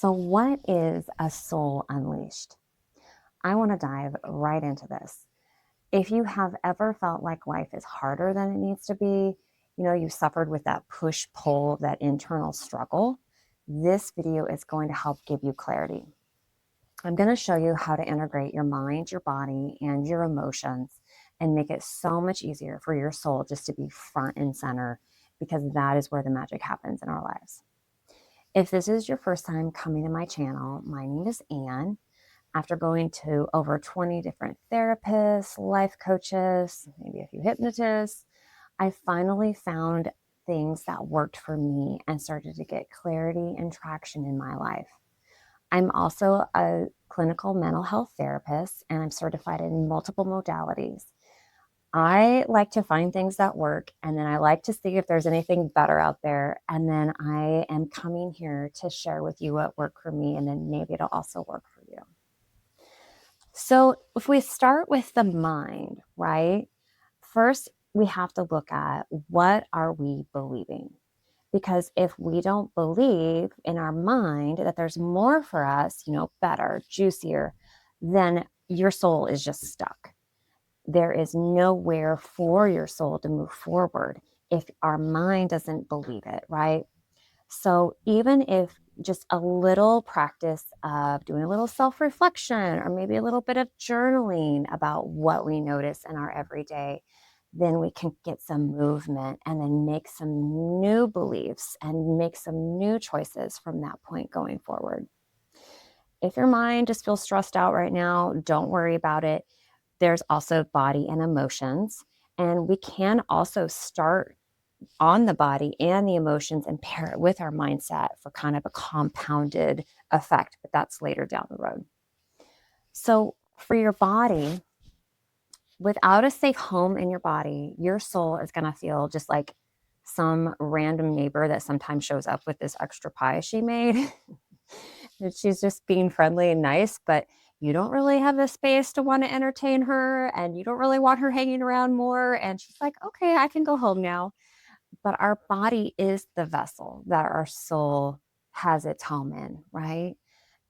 So, what is a soul unleashed? I want to dive right into this. If you have ever felt like life is harder than it needs to be, you suffered with that push pull, that internal struggle, this video is going to help give you clarity. I'm going to show you how to integrate your mind, your body, and your emotions and make it so much easier for your soul just to be front and center, because that is where the magic happens in our lives. If this is your first time coming to my channel, my name is Anne. After going to over 20 different therapists, life coaches, maybe a few hypnotists, I finally found things that worked for me and started to get clarity and traction in my life. I'm also a clinical mental health therapist, and I'm certified in multiple modalities. I like to find things that work, and then I like to see if there's anything better out there. And then I am coming here to share with you what worked for me, and then maybe it'll also work for you. So if we start with the mind, right? First, we have to look at, what are we believing? Because if we don't believe in our mind that there's more for us, better, juicier, then your soul is just stuck. There is nowhere for your soul to move forward if our mind doesn't believe it, right? So even if just a little practice of doing a little self-reflection or maybe a little bit of journaling about what we notice in our everyday, then we can get some movement and then make some new beliefs and make some new choices from that point going forward. If your mind just feels stressed out right now, don't worry about it. There's also body and emotions. And we can also start on the body and the emotions and pair it with our mindset for kind of a compounded effect, but that's later down the road. So for your body, without a safe home in your body, your soul is going to feel just like some random neighbor that sometimes shows up with this extra pie she made. She's just being friendly and nice, but you don't really have the space to want to entertain her, and you don't really want her hanging around more. And she's like, okay, I can go home now. But our body is the vessel that our soul has its home in, right?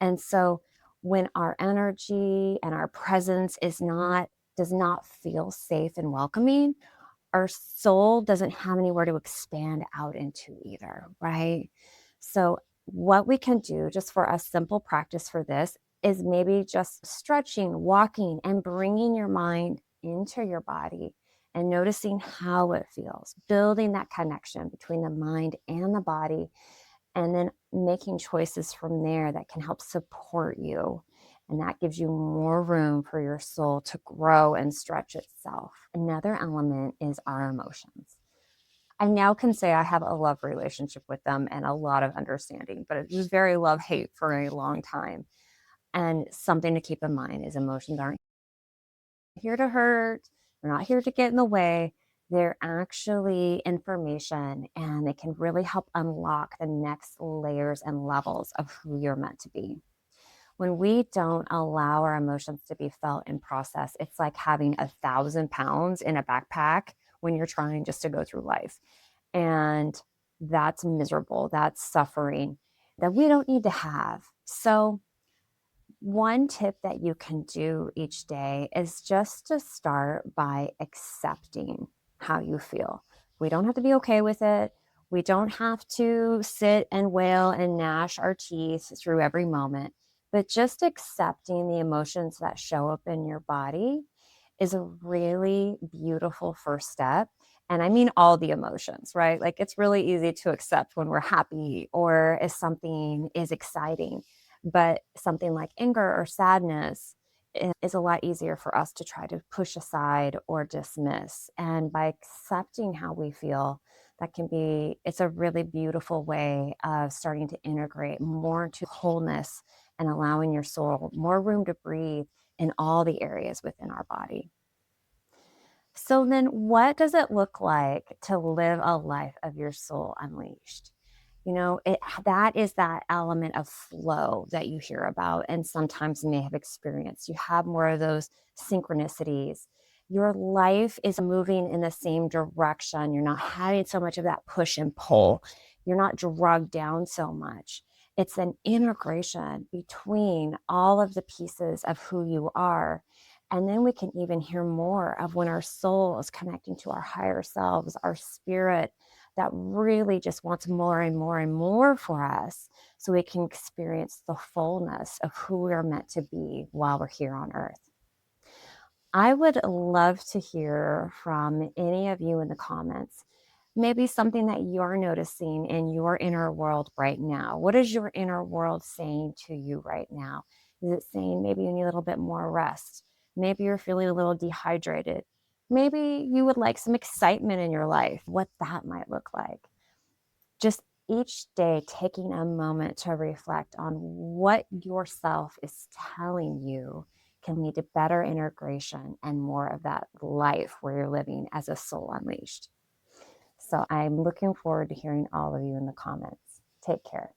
And so when our energy and our presence does not feel safe and welcoming, our soul doesn't have anywhere to expand out into either, right? So what we can do just for a simple practice for this is maybe just stretching, walking, and bringing your mind into your body and noticing how it feels, building that connection between the mind and the body, and then making choices from there that can help support you. And that gives you more room for your soul to grow and stretch itself. Another element is our emotions. I now can say I have a love relationship with them and a lot of understanding, but it was very love-hate for a long time. And something to keep in mind is emotions aren't here to hurt. They're not here to get in the way. They're actually information, and they can really help unlock the next layers and levels of who you're meant to be. When we don't allow our emotions to be felt and processed, it's like having 1,000 pounds in a backpack when you're trying just to go through life. And that's miserable. That's suffering that we don't need to have. So one tip that you can do each day is just to start by accepting how you feel. We don't have to be okay with it. We don't have to sit and wail and gnash our teeth through every moment, but just accepting the emotions that show up in your body is a really beautiful first step. And I mean all the emotions, right? Like, it's really easy to accept when we're happy or if something is exciting. But something like anger or sadness is a lot easier for us to try to push aside or dismiss. And by accepting how we feel, it's a really beautiful way of starting to integrate more into wholeness and allowing your soul more room to breathe in all the areas within our body. So then what does it look like to live a life of your soul unleashed? That is that element of flow that you hear about and sometimes may have experienced. You have more of those synchronicities. Your life is moving in the same direction. You're not having so much of that push and pull. You're not drugged down so much. It's an integration between all of the pieces of who you are. And then we can even hear more of when our soul is connecting to our higher selves, our spirit that really just wants more and more and more for us, so we can experience the fullness of who we're meant to be while we're here on earth. I would love to hear from any of you in the comments, maybe something that you're noticing in your inner world right now. What is your inner world saying to you right now? Is it saying maybe you need a little bit more rest? Maybe you're feeling a little dehydrated. Maybe you would like some excitement in your life, what that might look like. Just each day taking a moment to reflect on what yourself is telling you can lead to better integration and more of that life where you're living as a soul unleashed. So I'm looking forward to hearing all of you in the comments. Take care.